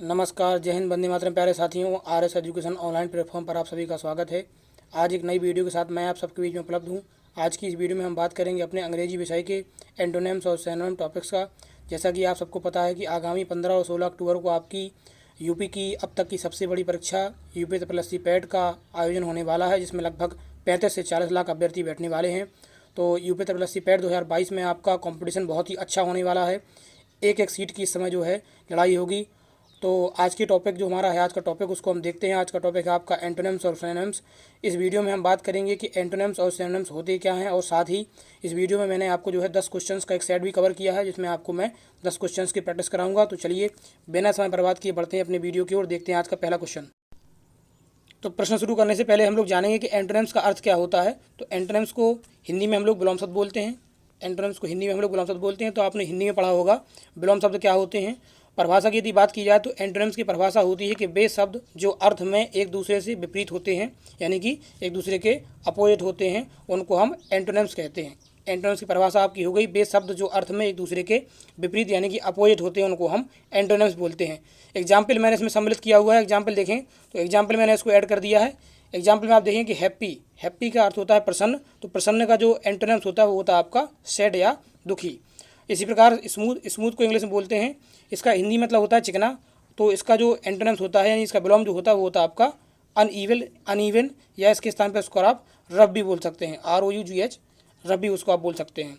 नमस्कार, जय हिंद, वंदे मातरम। प्यारे साथियों, आरएस एजुकेशन ऑनलाइन प्लेटफॉर्म पर आप सभी का स्वागत है। आज एक नई वीडियो के साथ मैं आप सबके बीच में उपलब्ध हूं। आज की इस वीडियो में हम बात करेंगे अपने अंग्रेजी विषय के एंटोनिम्स और सिनोनिम टॉपिक्स का। जैसा कि आप सबको पता है कि आगामी 15 और 16 अक्टूबर को आपकी यूपी की अब तक की सबसे बड़ी परीक्षा यूपीएससी पैट का आयोजन होने वाला है, जिसमें लगभग 35 से 40 लाख अभ्यर्थी बैठने वाले हैं। तो यूपीएससी पैट 2022 में आपका कंपटीशन बहुत ही अच्छा होने वाला है। एक एक सीट की इस समय जो है लड़ाई होगी। तो आज की टॉपिक जो हमारा है, आज का टॉपिक उसको हम देखते हैं। आज का टॉपिक है आपका एंटोनिम्स और सिनोनिम्स। इस वीडियो में हम बात करेंगे कि एंटोनिम्स और सिनोनिम्स होते क्या हैं, और साथ ही इस वीडियो में मैंने आपको जो है 10 क्वेश्चंस का एक सेट भी कवर किया है, जिसमें आपको मैं 10 क्वेश्चंस की प्रैक्टिस कराऊंगा। तो चलिए बिना समय बर्बाद किए बढ़ते हैं अपने वीडियो की ओर, देखते हैं आज का पहला क्वेश्चन। तो प्रश्न शुरू करने से पहले हम लोग जानेंगे कि एंटोनिम्स का अर्थ क्या होता है। तो एंटोनिम्स को हिंदी में हम लोग विलोम शब्द बोलते हैं। एंटोनिम्स को हिंदी में हम लोग विलोम शब्द बोलते हैं। तो आपने हिंदी में पढ़ा होगा विलोम शब्द क्या होते हैं। परिभाषा की यदि बात की जाए तो एंटोनिम्स की परिभाषा होती है कि वे शब्द जो अर्थ में एक दूसरे से विपरीत होते हैं, यानी कि एक दूसरे के अपोजिट होते हैं, उनको हम एंटोनिम्स कहते हैं। एंटोनिम्स की परिभाषा आपकी हो गई, वे शब्द जो अर्थ में एक दूसरे के विपरीत यानी कि अपोजिट होते हैं, उनको हम एंटोनिम्स बोलते हैं। एग्जाम्पल मैंने इसमें सम्मिलित किया हुआ है। एग्जाम्पल देखें तो एग्जाम्पल मैंने इसको ऐड कर दिया है। एग्जाम्पल में आप देखें कि हैप्पी, हैप्पी का अर्थ होता है प्रसन्न। तो प्रसन्न का जो एंटोनिम्स होता है वो होता है आपका सैड या दुखी। इसी प्रकार स्मूथ, स्मूथ को इंग्लिश में बोलते हैं, इसका हिंदी मतलब होता है चिकना। तो इसका जो एंटोनिम्स होता है यानी इसका विलोम जो होता है वो होता है आपका अनइवन, या इसके स्थान पर उसको आप रफ भी बोल सकते हैं, ROUGH, रफ भी उसको आप बोल सकते हैं।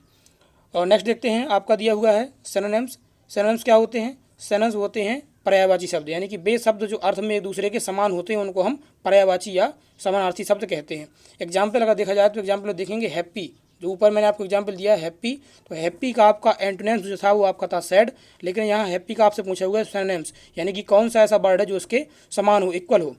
और नेक्स्ट देखते हैं, आपका दिया हुआ है सिनोनिम्स। सिनोनिम्स क्या होते हैं? सिनोनिम्स होते हैं पर्यायवाची शब्द, यानी कि वे शब्द जो अर्थ में एक दूसरे के समान होते हैं, उनको हम पर्यायवाची या समानार्थी शब्द कहते हैं। एग्जाम्पल अगर देखा जाए तो एग्जाम्पल में देखेंगे हैप्पी, जो ऊपर मैंने आपको एग्जाम्पल दिया है हैप्पी। तो हैप्पी का आपका एंटोनिम्स जो था वो आपका था सैड, लेकिन यहाँ हैप्पी का आपसे पूछा हुआ है सिनोनिम्स, यानी कि कौन सा ऐसा वर्ड है जो उसके समान हो, इक्वल हो।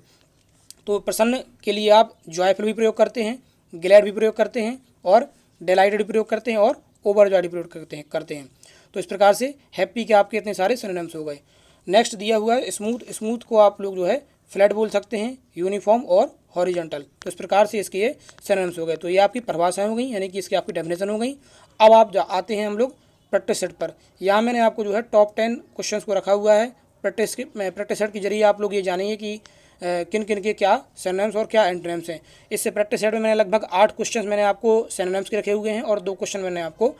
तो प्रसन्न के लिए आप जॉयफुल भी प्रयोग करते हैं, ग्लैड भी प्रयोग करते हैं, और डिलाइटेड भी प्रयोग करते हैं, और ओवरजॉयड भी प्रयोग करते हैं। तो इस प्रकार से हैप्पी के आपके इतने सारे सिनोनिम्स हो गए। नेक्स्ट दिया हुआ है स्मूथ। स्मूथ को आप लोग जो है फ्लैट बोल सकते हैं, यूनिफॉर्म और हॉरिजॉन्टल। तो इस प्रकार से इसके ये सिनोनिम्स हो गए। तो ये आपकी परिभाषाएं हो गई, यानी कि इसकी आपकी डेफिनेशन हो गई। अब आप आते हैं हम लोग प्रैक्टिस सेट पर। यहाँ मैंने आपको जो है टॉप 10 क्वेश्चन को रखा हुआ है। प्रैक्टिस सेट के जरिए आप लोग ये जानेंगे कि किन किन के क्या सिनोनिम्स और क्या एंटोनिम्स हैं। इससे प्रैक्टिस सेट में मैंने लगभग 8 क्वेश्चन मैंने आपको सिनोनिम्स के रखे हुए हैं, और 2 क्वेश्चन मैंने आपको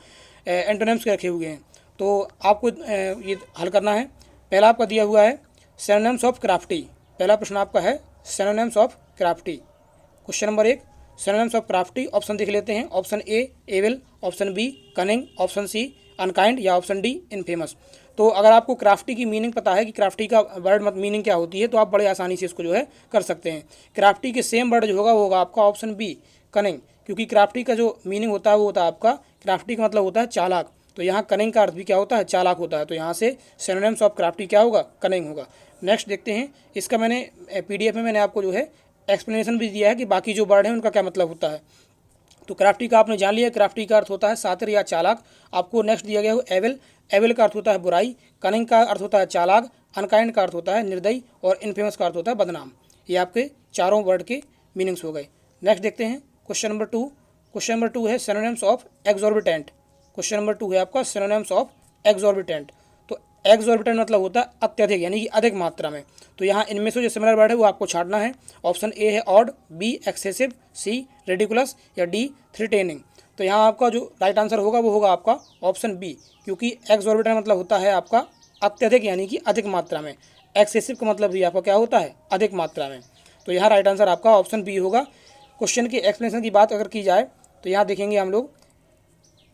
एंटोनिम्स के रखे हुए हैं। तो आपको ये हल करना है। पहला आपका दिया हुआ है सिनोनिम्स ऑफ क्राफ्टी। पहला प्रश्न आपका है synonyms of crafty. Question number 1, synonyms of crafty. Option देख लेते हैं। Option A evil, option B cunning, option C unkind, या ऑप्शन डी इनफेमस। तो अगर आपको क्राफ्टी की मीनिंग पता है कि क्राफ्टी का वर्ड मीनिंग क्या होती है, तो आप बड़े आसानी से इसको जो है कर सकते हैं। क्राफ्टी के सेम वर्ड जो होगा वो होगा आपका ऑप्शन बी कनिंग, क्योंकि क्राफ्टी का जो मीनिंग होता है वो होता है आपका, क्राफ्टी का मतलब होता है चालाक। तो यहाँ कनिंग का अर्थ भी क्या होता है? चालाक होता है। तो यहाँ से सिनोनिम्स ऑफ क्राफ्टी क्या होगा? कनिंग होगा। नेक्स्ट देखते हैं, इसका मैंने PDF में मैंने आपको जो है एक्सप्लेनेशन भी दिया है कि बाकी जो वर्ड है उनका क्या मतलब होता है। तो क्राफ्टी का आपने जान लिया, क्राफ्टी का अर्थ होता है शातिर या चालाक। आपको नेक्स्ट दिया गया है एविल। एविल का अर्थ होता है बुराई, कनिंग का अर्थ होता है चालाक, अनकाइंड का अर्थ होता है निर्दयी, और इनफेमस का अर्थ होता है बदनाम। ये आपके चारों वर्ड के मीनिंग्स हो गए। नेक्स्ट देखते हैं क्वेश्चन नंबर 2। क्वेश्चन नंबर 2 है synonyms of exorbitant. Question number 2 है आपका सिनोनिम्स ऑफ एक्सॉर्बिटेंट। तो एक्सॉर्बिटेंट मतलब होता है अत्यधिक, यानी कि अधिक मात्रा में। तो यहाँ इनमें से जो सिमिलर वर्ड है वो आपको छांटना है। ऑप्शन ए है ऑड, बी एक्सेसिव, सी रेडिकुलस, या डी थ्रेटनिंग। तो यहाँ आपका जो राइट आंसर होगा वो होगा आपका ऑप्शन बी, क्योंकि एक्सॉर्बिटेंट मतलब होता है आपका अत्यधिक, यानी कि अधिक मात्रा में। एक्सेसिव का मतलब भी आपका क्या होता है? अधिक मात्रा में। तो यहाँ राइट आंसर आपका ऑप्शन बी होगा। क्वेश्चन की एक्सप्लेनेशन की बात अगर की जाए तो यहाँ देखेंगे हम लोग,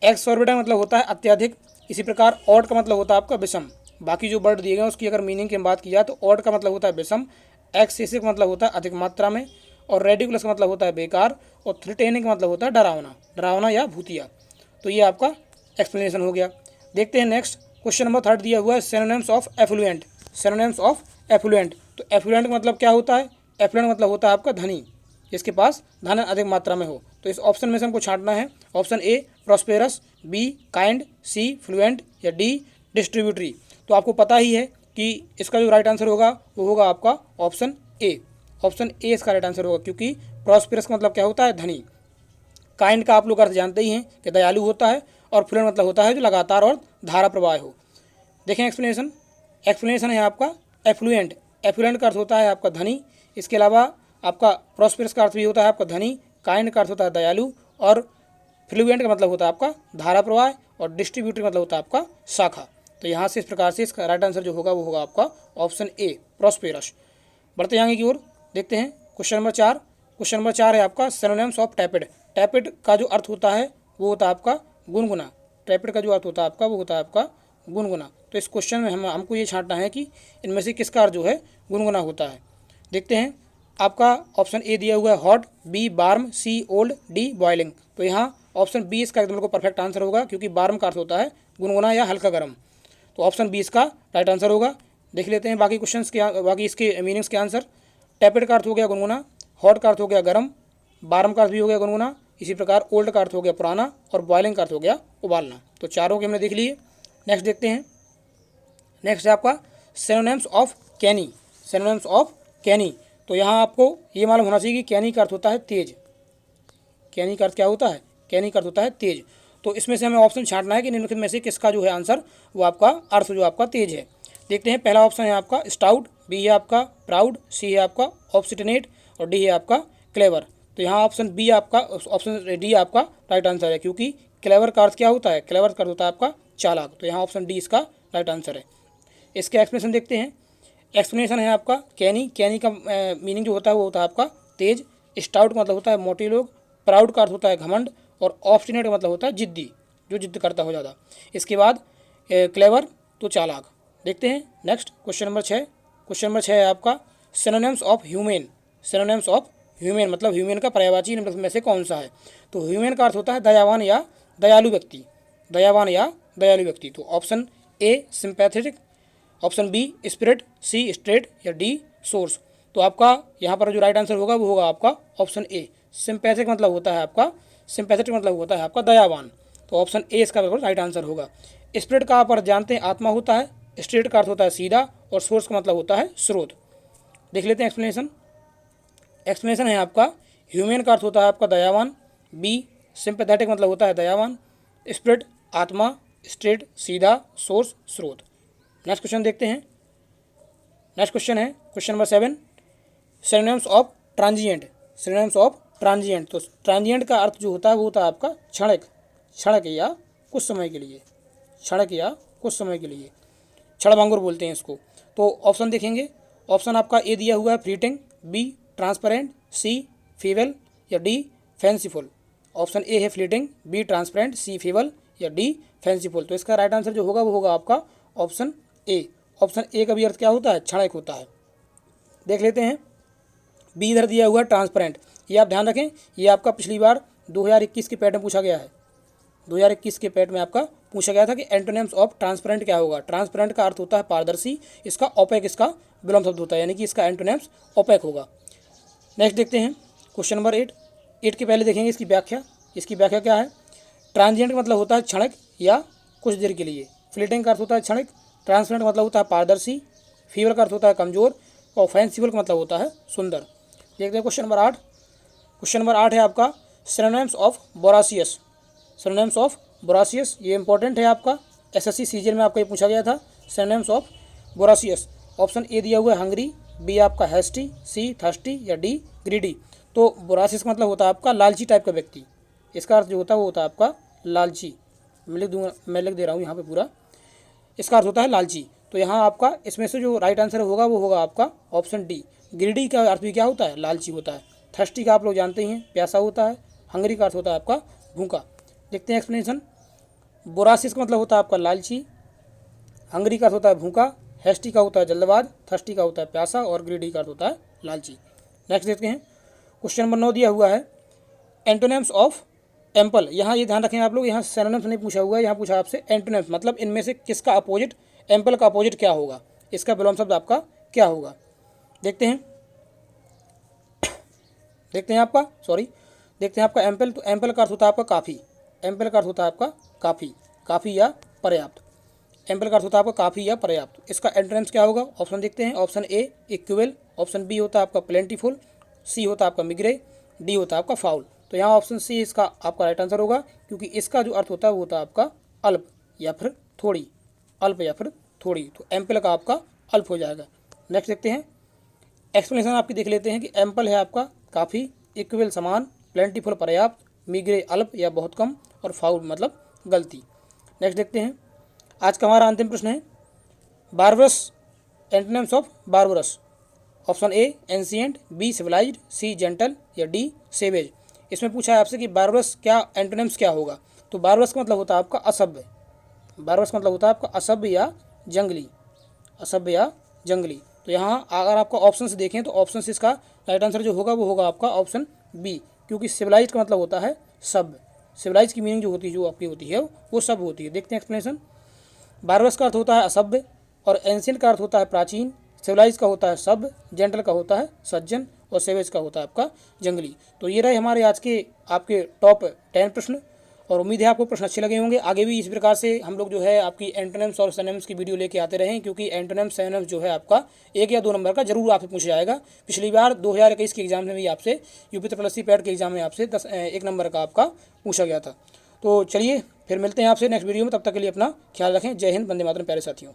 एक्सॉर्बिटेंट मतलब होता है अत्यधिक। इसी प्रकार ऑड का मतलब होता है आपका विषम। बाकी जो वर्ड दिए गए उसकी अगर मीनिंग की बात की जाए तो ऑड का मतलब होता है विषम, एक्सेसिव का मतलब होता है अधिक मात्रा में, और रेडिकुलस का मतलब होता है बेकार, और थ्रेटनिंग का मतलब होता है डरावना, डरावना या भूतिया। तो ये आपका एक्सप्लेनेशन हो गया। देखते हैं नेक्स्ट क्वेश्चन नंबर 3 दिया हुआ है synonyms of affluent. Synonyms of affluent. तो एफ्लुएंट का मतलब क्या होता है? एफ्लुएंट मतलब होता है आपका धनी, जिसके पास धन अधिक मात्रा में हो। तो इस ऑप्शन में से हमको छांटना है। Option A prosperous, B kind, C fluent, या डी डिस्ट्रीब्यूटरी। तो आपको पता ही है कि इसका जो राइट आंसर होगा वो होगा आपका ऑप्शन ए। ऑप्शन ए इसका राइट आंसर होगा, क्योंकि प्रॉस्पेरस का मतलब क्या होता है? धनी। काइंड का आप लोग अर्थ जानते ही हैं कि दयालु होता है, और फ्लुएंट मतलब होता है जो लगातार और धारा प्रवाह हो। देखें एक्सप्लेनेशन। एक्सप्लेनेशन है आपका एफ्लुएंट, एफ्लुएंट का अर्थ होता है आपका धनी। इसके अलावा आपका प्रॉस्पेरस का अर्थ भी होता है आपका धनी। काइंड का अर्थ होता है दयालु। और फ्लुएंट का मतलब होता है आपका धारा प्रवाह। और डिस्ट्रीब्यूटर का मतलब होता है आपका शाखा। तो यहाँ से इस प्रकार से इसका राइट आंसर जो होगा वो होगा आपका ऑप्शन ए, प्रॉस्पेरस। बढ़ते आगे की ओर देखते हैं क्वेश्चन नंबर 4। क्वेश्चन नंबर 4 है आपका सिनोनिम्स ऑफ टैपिड। टैपिड का जो अर्थ होता है वो होता है आपका गुनगुना। टैपिड का जो अर्थ होता है आपका वो होता है आपका गुनगुना। तो इस क्वेश्चन में हमको ये छांटना है कि इनमें से किसका अर्थ जो है गुनगुना होता है। देखते हैं आपका ऑप्शन ए दिया हुआ है hot, B warm, C old, D boiling. तो यहाँ ऑप्शन बी इसका एकदम को परफेक्ट आंसर होगा, क्योंकि वार्म का अर्थ होता है गुनगुना या हल्का गर्म। तो ऑप्शन बी इसका राइट आंसर होगा। देख लेते हैं बाकी क्वेश्चंस के, बाकी इसके मीनिंग्स के आंसर। टैपिड का अर्थ हो गया गुनगुना, हॉट का अर्थ हो गया गर्म, वार्म का अर्थ भी हो गया गुनगुना, इसी प्रकार ओल्ड का अर्थ हो गया पुराना, और बॉइलिंग का अर्थ हो गया उबालना। तो चारों के हमने देख लिए। नेक्स्ट देखते हैं। नेक्स्ट है आपका synonyms of canny. Synonyms of canny. तो यहाँ आपको ये मालूम होना चाहिए कि कैनी का अर्थ होता है तेज। कैनी का अर्थ क्या होता है? कैनी का अर्थ होता है तेज। तो इसमें से हमें ऑप्शन छांटना है कि निम्नलिखित में से किसका जो है आंसर वो आपका अर्थ जो आपका तेज है। देखते हैं। पहला ऑप्शन है आपका स्टाउट, बी है आपका प्राउड, सी है आपका ऑब्स्टिनेट, और डी है आपका क्लेवर। तो यहाँ ऑप्शन बी आपका, ऑप्शन डी आपका राइट आंसर है, क्योंकि क्लेवर का अर्थ क्या होता है? क्लेवर का अर्थ होता है आपका चालाक। तो यहाँ ऑप्शन डी इसका राइट आंसर है। इसके एक्सप्लेनेशन देखते हैं। एक्सप्लेनेशन है आपका कैनी। कैनी का मीनिंग जो होता है वो होता है आपका तेज। स्टाउट का मतलब होता है मोटे लोग। प्राउड का अर्थ होता है घमंड। और ऑब्स्टिनेट का मतलब होता है जिद्दी, जो जिद्द करता हो ज़्यादा। इसके बाद क्लेवर तो चालाक। देखते हैं next question number 6। Question number 6 है आपका synonyms of human. Synonyms of human मतलब ह्यूमन का पर्यायवाची निम्नलिखित में से कौन सा है? तो ह्यूमन का अर्थ होता है दयावान या दयालु व्यक्ति। दयावान या दयालु व्यक्ति। तो option A sympathetic, option B spirit, C straight, या डी सोर्स। तो आपका यहाँ पर जो राइट आंसर होगा वो होगा आपका ऑप्शन ए सिंपैथिक मतलब होता है आपका, सिंपैथेटिक मतलब होता है आपका दयावान। तो ऑप्शन ए इसका बिल्कुल राइट आंसर होगा। स्पिरिट का आप अर्थ जानते हैं आत्मा होता है। स्ट्रेट का अर्थ होता है सीधा। और सोर्स का मतलब होता है स्रोत। देख लेते हैं एक्सप्लेनेशन। एक्सप्लेनेशन है आपका ह्यूमन का अर्थ होता है आपका दयावान, बी सिंपैथेटिक मतलब होता है दयावान, स्पिरिट आत्मा, स्ट्रेट सीधा, सोर्स स्रोत। नेक्स्ट क्वेश्चन देखते हैं। नेक्स्ट क्वेश्चन है question number 7 synonyms of transient. Synonyms of transient. तो ट्रांजिएंट का अर्थ जो होता है वो होता है आपका क्षणिक, क्षणिक या कुछ समय के लिए, क्षणिक या कुछ समय के लिए, क्षणभंगुर बोलते हैं इसको। तो ऑप्शन देखेंगे। ऑप्शन आपका ए दिया हुआ है fleeting, B transparent, C feeble, या डी फैंसीफुल। ऑप्शन ए है fleeting, B transparent, C feeble, या डी फैंसीफुल। तो इसका राइट आंसर जो होगा वो होगा आपका ऑप्शन ए। ऑप्शन ए का भी अर्थ क्या होता है? क्षणिक होता है। देख लेते हैं। बी इधर दिया हुआ है ट्रांसपेरेंट। ये आप ध्यान रखें, ये आपका पिछली बार 2021 के पैट में पूछा गया है। 2021 के पैट में आपका पूछा गया था कि एंटोनिम्स ऑफ ट्रांसपेरेंट क्या होगा। ट्रांसपेरेंट का अर्थ होता है पारदर्शी। इसका ओपेक इसका विलोम शब्द होता है, यानी कि इसका एंटोनिम्स ओपेक होगा। नेक्स्ट देखते हैं क्वेश्चन नंबर 8। 8 के पहले देखेंगे इसकी व्याख्या। इसकी व्याख्या क्या है? ट्रांजिएंट का मतलब होता है क्षणिक या कुछ देर के लिए। फ्लीटिंग का अर्थ होता है क्षणिक। ट्रांसपेरेंट का मतलब होता है पारदर्शी। फीबल का अर्थ होता है कमजोर। और फैंसीफुल का मतलब होता है सुंदर। देखते हैं क्वेश्चन नंबर 8। क्वेश्चन नंबर 8 है आपका सिनोनिम्स ऑफ बोरासियस। सिनोनिम्स ऑफ बोरासियस ये इंपॉर्टेंट है आपका, एसएससी सीजन में आपका ये पूछा गया था। Synonyms of voracious. Option A दिया हुआ है हंगरी, बी आपका हैस्टी, सी थर्स्टी, या डी ग्रीडी। तो बोरासियस का मतलब होता है आपका लालची टाइप का व्यक्ति। इसका अर्थ जो होता है वो होता है आपका लालची। मैं लिख दूँगा, मैं लिख दे रहा हूँ यहाँ पे पूरा। इसका अर्थ होता है लालची। तो यहाँ आपका इसमें से जो राइट आंसर होगा वो होगा आपका ऑप्शन डी। ग्रीडी का अर्थ भी क्या होता है? लालची होता है। थर्स्टी का आप लोग जानते ही हैं, प्यासा होता है। हंगरी का अर्थ होता है आपका भूखा। देखते हैं एक्सप्लेनेशन। बोरासिस का मतलब होता है आपका लालची। हंगरी का अर्थ होता है भूखा। हैस्टी का होता है जल्दबाज। थर्स्टी का होता है प्यासा। और ग्रीडी का अर्थ होता है लालची। नेक्स्ट देखते हैं। क्वेश्चन नंबर 9 दिया हुआ है एंटोनिम्स ऑफ एम्पल। यहाँ ये ध्यान रखें आप लोग, यहाँ सिनोनिम्स नहीं पूछा हुआ है, यहाँ पूछा आपसे एंटोनिम्स मतलब इनमें से किसका अपोजिट, एम्पल का अपोजिट क्या होगा, इसका विलोम शब्द आपका क्या होगा। देखते हैं। देखते हैं आपका एम्पल। तो एम्पल का अर्थ होता है आपका काफ़ी। एम्पल का अर्थ होता है आपका काफ़ी, काफ़ी या पर्याप्त। एम्पल का अर्थ होता है आपका काफ़ी या पर्याप्त। इसका एंटोनिम्स क्या होगा? ऑप्शन देखते हैं। ऑप्शन ए इक्विवेल, ऑप्शन बी होता है आपका प्लेंटीफुल, सी होता है आपका मिग्रे, डी होता है आपका फाउल। तो यहाँ ऑप्शन सी इसका आपका राइट आंसर होगा, क्योंकि इसका जो अर्थ होता है वो होता है आपका अल्प या फिर थोड़ी, अल्प या फिर थोड़ी। तो एम्पल का आपका अल्प हो जाएगा। नेक्स्ट देखते हैं एक्सप्लेनेशन आपकी देख लेते हैं कि एम्पल है आपका काफ़ी, इक्वल समान, प्लेंटीफुल पर्याप्त, मीग्रे अल्प या बहुत कम, और फाउल मतलब गलती। नेक्स्ट देखते हैं आज का हमारा अंतिम प्रश्न है barbarous, antonyms of barbarous. Option A ancient, B civilised, C gentle या डी सेवेज। इसमें पूछा है आपसे कि बारबरस क्या एंटोनिम्स क्या होगा। तो बारबरस का मतलब होता है आपका असभ्य, बारबरस का मतलब होता है आपका असभ्य या जंगली, असभ्य या जंगली। तो यहाँ अगर आपका ऑप्शन से देखें तो ऑप्शन से इसका राइट आंसर जो होगा वो होगा आपका ऑप्शन बी, क्योंकि सिविलाइज का मतलब होता है सभ्य। सिविलाइज की मीनिंग जो होती है, जो आपकी होती है वो सभ्य होती है। देखते हैं एक्सप्लेनेशन। बारबरस का अर्थ होता है असभ्य, और एंशिएंट का अर्थ होता है प्राचीन, सिविलाइज का होता है सभ्य, जेंटल का होता है सज्जन, और सेवेज का होता है आपका जंगली। तो ये रहे हमारे आज के आपके टॉप 10 प्रश्न, और उम्मीद है आपको प्रश्न अच्छे लगे होंगे। आगे भी इस प्रकार से हम लोग जो है आपकी एंटोनिम्स और सिनोनिम्स की वीडियो लेके आते रहें, क्योंकि एंटोनिम्स सिनोनिम्स जो है आपका 1 या 2 नंबर का जरूर आपसे पूछा जाएगा। पिछली बार 2021 के एग्जाम में भी आपसे यूपी ट्रिपल पैट के एग्जाम में आपसे 1 नंबर का आपका पूछा गया था। तो चलिए फिर मिलते हैं आपसे नेक्स्ट वीडियो में, तब तक के लिए अपना ख्याल रखें। जय हिंद, वंदे मातरम प्यारे साथियों।